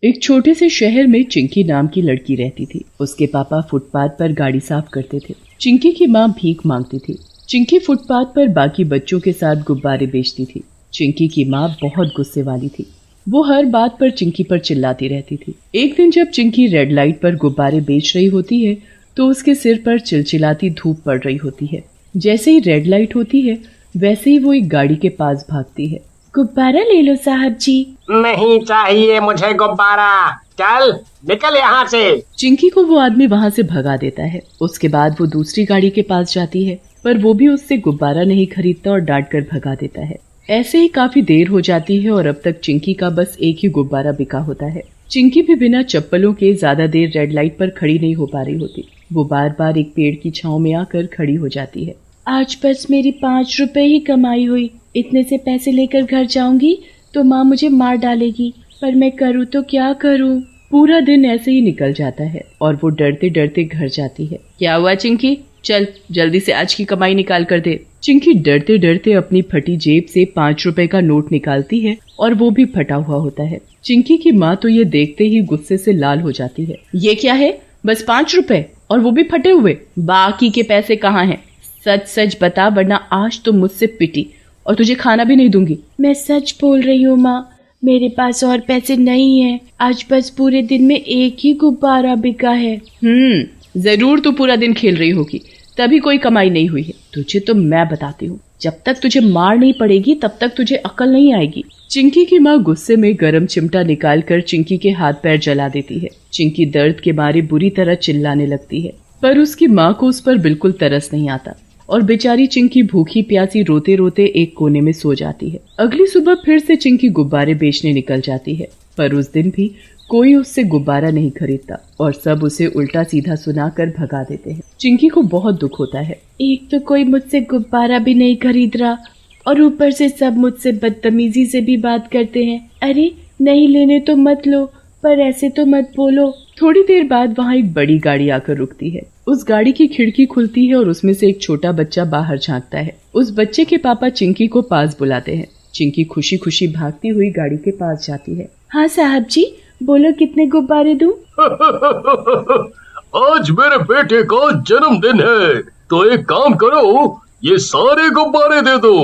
एक छोटे से शहर में चिंकी नाम की लड़की रहती थी। उसके पापा फुटपाथ पर गाड़ी साफ करते थे। चिंकी की माँ भीख मांगती थी। चिंकी फुटपाथ पर बाकी बच्चों के साथ गुब्बारे बेचती थी। चिंकी की माँ बहुत गुस्से वाली थी। वो हर बात पर चिंकी पर चिल्लाती रहती थी। एक दिन जब चिंकी रेड लाइट पर गुब्बारे बेच रही होती है तो उसके सिर पर चिलचिलाती धूप पड़ रही होती है। जैसे ही रेड लाइट होती है वैसे ही वो एक गाड़ी के पास भागती है। गुब्बारा ले लो साहब जी। नहीं चाहिए मुझे गुब्बारा, चल निकल यहाँ से। चिंकी को वो आदमी वहाँ से भगा देता है। उसके बाद वो दूसरी गाड़ी के पास जाती है पर वो भी उससे गुब्बारा नहीं खरीदता और डांट कर भगा देता है। ऐसे ही काफी देर हो जाती है और अब तक चिंकी का बस एक ही गुब्बारा बिका होता है। चिंकी भी बिना चप्पलों के ज्यादा देर रेड लाइट पर खड़ी नहीं हो पा रही होती। वो बार बार एक पेड़ की छांव में आकर खड़ी हो जाती है। आज बस मेरी 5 रुपए ही कमाई हुई। इतने से पैसे लेकर घर जाऊंगी तो माँ मुझे मार डालेगी, पर मैं करूँ तो क्या करूँ। पूरा दिन ऐसे ही निकल जाता है और वो डरते डरते घर जाती है। क्या हुआ चिंकी, चल जल्दी से आज की कमाई निकाल कर दे। चिंकी डरते डरते अपनी फटी जेब से 5 रुपए का नोट निकालती है और वो भी फटा हुआ होता है। चिंकी की माँ तो ये देखते ही गुस्से से लाल हो जाती है। ये क्या है, बस 5 रुपए और वो भी फटे हुए, बाकी के पैसे कहाँ हैं? सच सच बता वरना आज तो मुझसे पिटी और तुझे खाना भी नहीं दूंगी। मैं सच बोल रही हूँ माँ, मेरे पास और पैसे नहीं हैं। आज बस पूरे दिन में एक ही गुब्बारा बिका है। जरूर तू पूरा दिन खेल रही होगी तभी कोई कमाई नहीं हुई है। तुझे तो मैं बताती हूँ, जब तक तुझे मार नहीं पड़ेगी तब तक तुझे अकल नहीं आएगी। चिंकी की माँ गुस्से में गरम चिमटा निकाल कर चिंकी के हाथ पैर जला देती है। चिंकी दर्द के मारे बुरी तरह चिल्लाने लगती है पर उसकी माँ को उस पर बिल्कुल तरस नहीं आता और बेचारी चिंकी भूखी प्यासी रोते रोते एक कोने में सो जाती है। अगली सुबह फिर से चिंकी गुब्बारे बेचने निकल जाती है पर उस दिन भी कोई उससे गुब्बारा नहीं खरीदता और सब उसे उल्टा सीधा सुनाकर भगा देते हैं। चिंकी को बहुत दुख होता है। एक तो कोई मुझसे गुब्बारा भी नहीं खरीद रहा और ऊपर से सब मुझसे बदतमीजी से भी बात करते हैं। अरे नहीं लेने तो मत लो, पर ऐसे तो मत बोलो। थोड़ी देर बाद वहाँ एक बड़ी गाड़ी आकर रुकती है। उस गाड़ी की खिड़की खुलती है और उसमें से एक छोटा बच्चा बाहर झांकता है। उस बच्चे के पापा चिंकी को पास बुलाते हैं। चिंकी खुशी खुशी भागती हुई गाड़ी के पास जाती है। हाँ साहब जी, बोलो कितने गुब्बारे दूं? आज मेरे बेटे का जन्मदिन है तो एक काम करो, ये सारे गुब्बारे दे दो।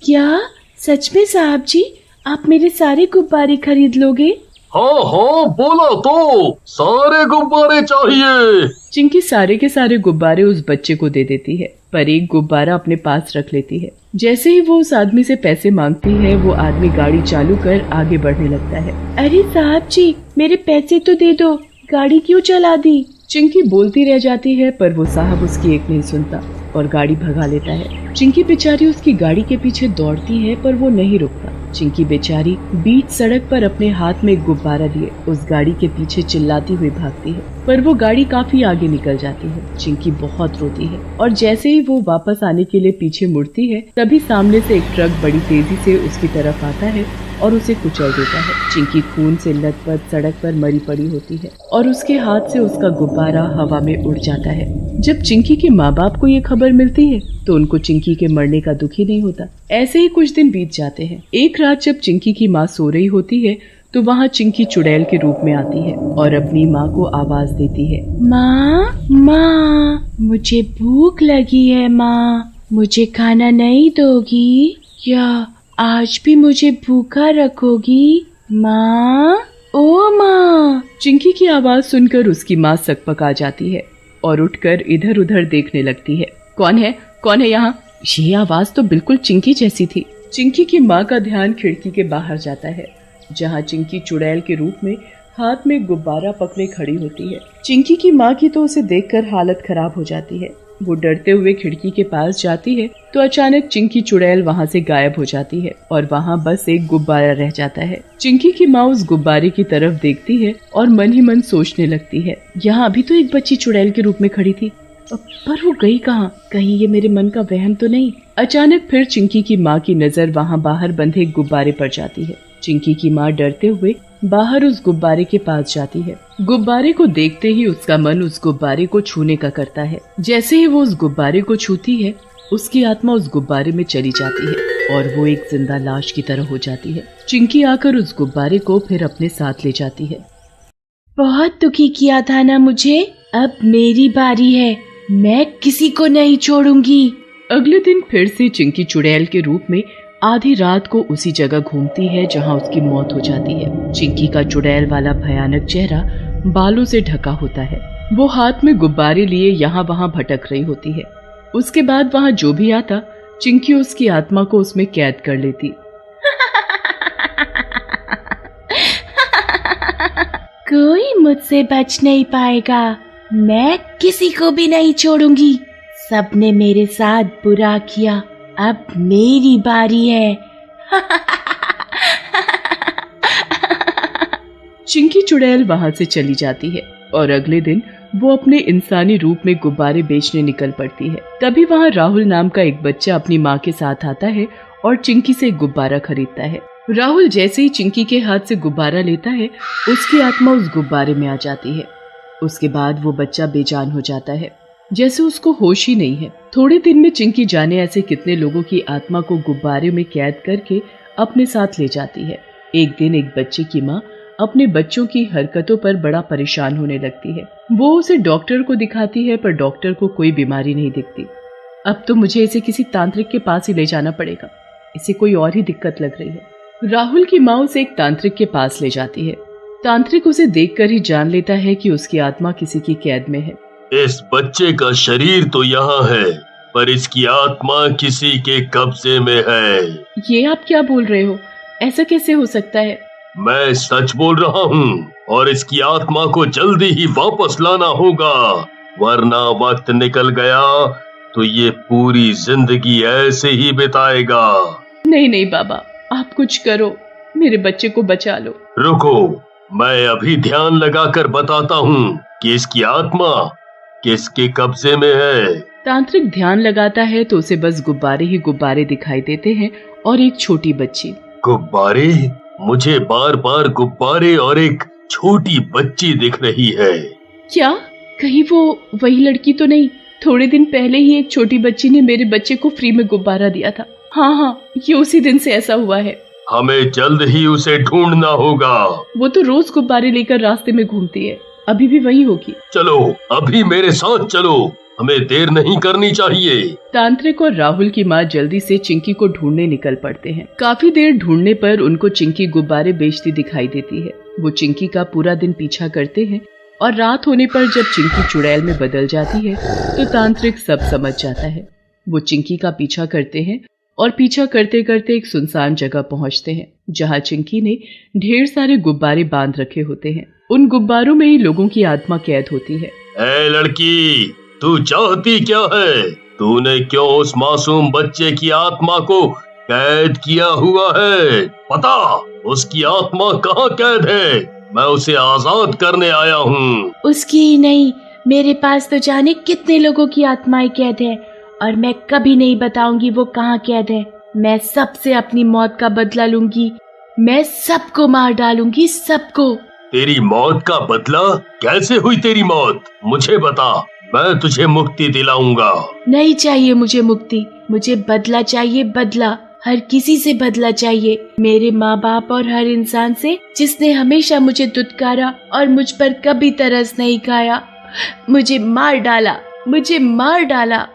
क्या सच में साहब जी, आप मेरे सारे गुब्बारे खरीद लोगे? हाँ बोला तो, सारे गुब्बारे चाहिए। चिंकी सारे के सारे गुब्बारे उस बच्चे को दे देती है पर एक गुब्बारा अपने पास रख लेती है। जैसे ही वो उस आदमी से पैसे मांगती है वो आदमी गाड़ी चालू कर आगे बढ़ने लगता है। अरे साहब जी, मेरे पैसे तो दे दो, गाड़ी क्यों चला दी? चिंकी बोलती रह जाती है पर वो साहब उसकी एक नहीं सुनता और गाड़ी भगा लेता है। चिंकी बेचारी उसकी गाड़ी के पीछे दौड़ती है पर वो नहीं रुकता। चिंकी बेचारी बीच सड़क पर अपने हाथ में गुब्बारा लिए उस गाड़ी के पीछे चिल्लाती हुई भागती है पर वो गाड़ी काफी आगे निकल जाती है। चिंकी बहुत रोती है और जैसे ही वो वापस आने के लिए पीछे मुड़ती है तभी सामने से एक ट्रक बड़ी तेजी से उसकी तरफ आता है और उसे कुचल देता है। चिंकी खून से लथपथ सड़क पर मरी पड़ी होती है और उसके हाथ से उसका गुब्बारा हवा में उड़ जाता है। जब चिंकी के माँ बाप को ये खबर मिलती है तो उनको चिंकी के मरने का दुख ही नहीं होता। ऐसे ही कुछ दिन बीत जाते हैं। एक रात जब चिंकी की माँ सो रही होती है तो वहाँ चिंकी चुड़ैल के रूप में आती है और अपनी माँ को आवाज देती है। माँ, मुझे भूख लगी है माँ, मुझे खाना नहीं दोगी या आज भी मुझे भूखा रखोगी? माँ, ओ माँ। चिंकी की आवाज सुनकर उसकी माँ सकपका जाती है और उठकर इधर उधर देखने लगती है। कौन है यहाँ? ये आवाज तो बिल्कुल चिंकी जैसी थी। चिंकी की माँ का ध्यान खिड़की के बाहर जाता है जहाँ चिंकी चुड़ैल के रूप में हाथ में गुब्बारा पकड़े खड़ी होती है। चिंकी की माँ की तो उसे देखकर हालत खराब हो जाती है। वो डरते हुए खिड़की के पास जाती है तो अचानक चिंकी चुड़ैल वहाँ से गायब हो जाती है और वहाँ बस एक गुब्बारा रह जाता है। चिंकी की माँ उस गुब्बारे की तरफ देखती है और मन ही मन सोचने लगती है, यहाँ अभी तो एक बच्ची चुड़ैल के रूप में खड़ी थी, पर वो गई कहाँ? कहीं ये मेरे मन का वहम तो नहीं? अचानक फिर चिंकी की माँ की नजर वहाँ बाहर बंधे गुब्बारे पर जाती है। चिंकी की माँ डरते हुए बाहर उस गुब्बारे के पास जाती है। गुब्बारे को देखते ही उसका मन उस गुब्बारे को छूने का करता है। जैसे ही वो उस गुब्बारे को छूती है उसकी आत्मा उस गुब्बारे में चली जाती है और वो एक जिंदा लाश की तरह हो जाती है। चिंकी आकर उस गुब्बारे को फिर अपने साथ ले जाती है। बहुत दुखी किया था ना मुझे, अब मेरी बारी है, मैं किसी को नहीं छोड़ूंगी। अगले दिन फिर से चिंकी चुड़ैल के रूप में आधी रात को उसी जगह घूमती है जहां उसकी मौत हो जाती है। चिंकी का चुड़ैल वाला भयानक चेहरा बालों से ढका होता है। वो हाथ में गुब्बारे लिए यहाँ वहाँ भटक रही होती है। उसके बाद वहाँ जो भी आता, चिंकी उसकी आत्मा को उसमें कैद कर लेती। कोई मुझसे बच नहीं पाएगा, मैं किसी को भी नहीं छोड़ूंगी। सबने मेरे साथ बुरा किया, अब मेरी बारी है। चिंकी चुड़ैल वहां से चली जाती है और अगले दिन वो अपने इंसानी रूप में गुब्बारे बेचने निकल पड़ती है। तभी वहां राहुल नाम का एक बच्चा अपनी माँ के साथ आता है और चिंकी से एक गुब्बारा खरीदता है। राहुल जैसे ही चिंकी के हाथ से गुब्बारा लेता है, उसकी आत्मा उस गुब्बारे में आ जाती है। उसके बाद वो बच्चा बेजान हो जाता है, जैसे उसको होश ही नहीं है। थोड़े दिन में चिंकी जाने ऐसे कितने लोगों की आत्मा को गुब्बारे में कैद करके अपने साथ ले जाती है। एक दिन एक बच्चे की माँ अपने बच्चों की हरकतों पर बड़ा परेशान होने लगती है। वो उसे डॉक्टर को दिखाती है, पर डॉक्टर को कोई बीमारी नहीं दिखती। अब तो मुझे इसे किसी तांत्रिक के पास ही ले जाना पड़ेगा, इसे कोई और ही दिक्कत लग रही है। राहुल की माँ उसे एक तांत्रिक के पास ले जाती है। तांत्रिक उसे देखकर ही जान लेता है कि उसकी आत्मा किसी की कैद में है। इस बच्चे का शरीर तो यहाँ है, पर इसकी आत्मा किसी के कब्जे में है। ये आप क्या बोल रहे हो? ऐसा कैसे हो सकता है? मैं सच बोल रहा हूँ, और इसकी आत्मा को जल्दी ही वापस लाना होगा, वरना वक्त निकल गया तो ये पूरी जिंदगी ऐसे ही बिताएगा। नहीं नहीं बाबा, आप कुछ करो, मेरे बच्चे को बचा लो। रुको, मैं अभी ध्यान लगाकर बताता हूँ कि इसकी आत्मा किसके कब्जे में है। तांत्रिक ध्यान लगाता है तो उसे बस गुब्बारे ही गुब्बारे दिखाई देते हैं और एक छोटी बच्ची। गुब्बारे? मुझे बार बार गुब्बारे और एक छोटी बच्ची दिख रही है। क्या? कहीं वो वही लड़की तो नहीं? थोड़े दिन पहले ही एक छोटी बच्ची ने मेरे बच्चे को फ्री में गुब्बारा दिया था। हाँ, ये उसी दिन से ऐसा हुआ है। हमें जल्द ही उसे ढूंढना होगा। वो तो रोज गुब्बारे लेकर रास्ते में घूमती है, अभी भी वही होगी। चलो, अभी मेरे साथ चलो, हमें देर नहीं करनी चाहिए। तांत्रिक और राहुल की माँ जल्दी से चिंकी को ढूंढने निकल पड़ते हैं। काफी देर ढूंढने पर उनको चिंकी गुब्बारे बेचती दिखाई देती है। वो चिंकी का पूरा दिन पीछा करते हैं और रात होने पर जब चिंकी चुड़ैल में बदल जाती है तो तांत्रिक सब समझ जाता है। वो चिंकी का पीछा करते हैं और पीछा करते करते एक सुनसान जगह पहुंचते हैं, जहां चिंकी ने ढेर सारे गुब्बारे बांध रखे होते हैं। उन गुब्बारों में ही लोगों की आत्मा कैद होती है। ए लड़की, तू चाहती क्या है? तूने क्यों उस मासूम बच्चे की आत्मा को कैद किया हुआ है? पता, उसकी आत्मा कहाँ कैद है? मैं उसे आजाद करने आया हूँ। उसकी ही नहीं, मेरे पास तो जाने कितने लोगों की आत्माएं कैद है, और मैं कभी नहीं बताऊंगी वो कहाँ कैद है। मैं सबसे अपनी मौत का बदला लूंगी, मैं सबको मार डालूंगी, सबको। तेरी मौत का बदला? कैसे हुई तेरी मौत? मुझे बता, मैं तुझे मुक्ति दिलाऊंगा। नहीं चाहिए मुझे मुक्ति, मुझे बदला चाहिए, बदला। हर किसी से बदला चाहिए, मेरे माँ बाप और हर इंसान से जिसने हमेशा मुझे दुत्कारा और मुझ पर कभी तरस नहीं खाया। मुझे मार डाला, मुझे मार डाला।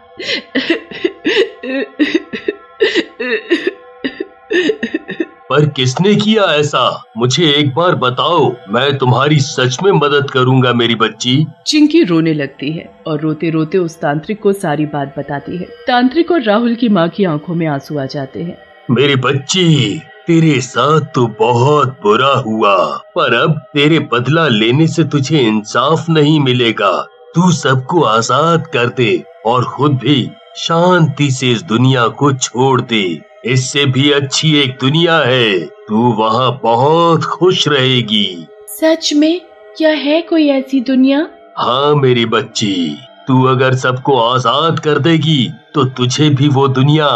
पर किसने किया ऐसा? मुझे एक बार बताओ, मैं तुम्हारी सच में मदद करूंगा मेरी बच्ची। चिंकी रोने लगती है और रोते रोते उस तांत्रिक को सारी बात बताती है। तांत्रिक और राहुल की माँ की आंखों में आंसू आ जाते हैं। मेरी बच्ची, तेरे साथ तो बहुत बुरा हुआ, पर अब तेरे बदला लेने से तुझे इंसाफ नहीं मिलेगा। तू सबको आजाद कर दे और खुद भी शांति से इस दुनिया को छोड़ दे। इससे भी अच्छी एक दुनिया है, तू वहाँ बहुत खुश रहेगी। सच में? क्या है कोई ऐसी दुनिया? हाँ मेरी बच्ची, तू अगर सबको आजाद कर देगी तो तुझे भी वो दुनिया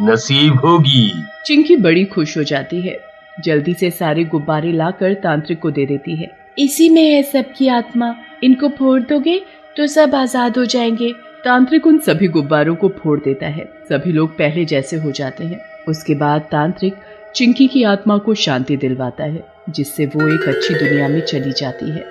नसीब होगी। चिंकी बड़ी खुश हो जाती है, जल्दी से सारे गुब्बारे लाकर तांत्रिक को दे देती है। इसी में है सबकी आत्मा, इनको फोड़ दोगे तो सब आजाद हो जाएंगे। तांत्रिक उन सभी गुब्बारों को फोड़ देता है। सभी लोग पहले जैसे हो जाते हैं। उसके बाद तांत्रिक चिंकी की आत्मा को शांति दिलवाता है, जिससे वो एक अच्छी दुनिया में चली जाती है।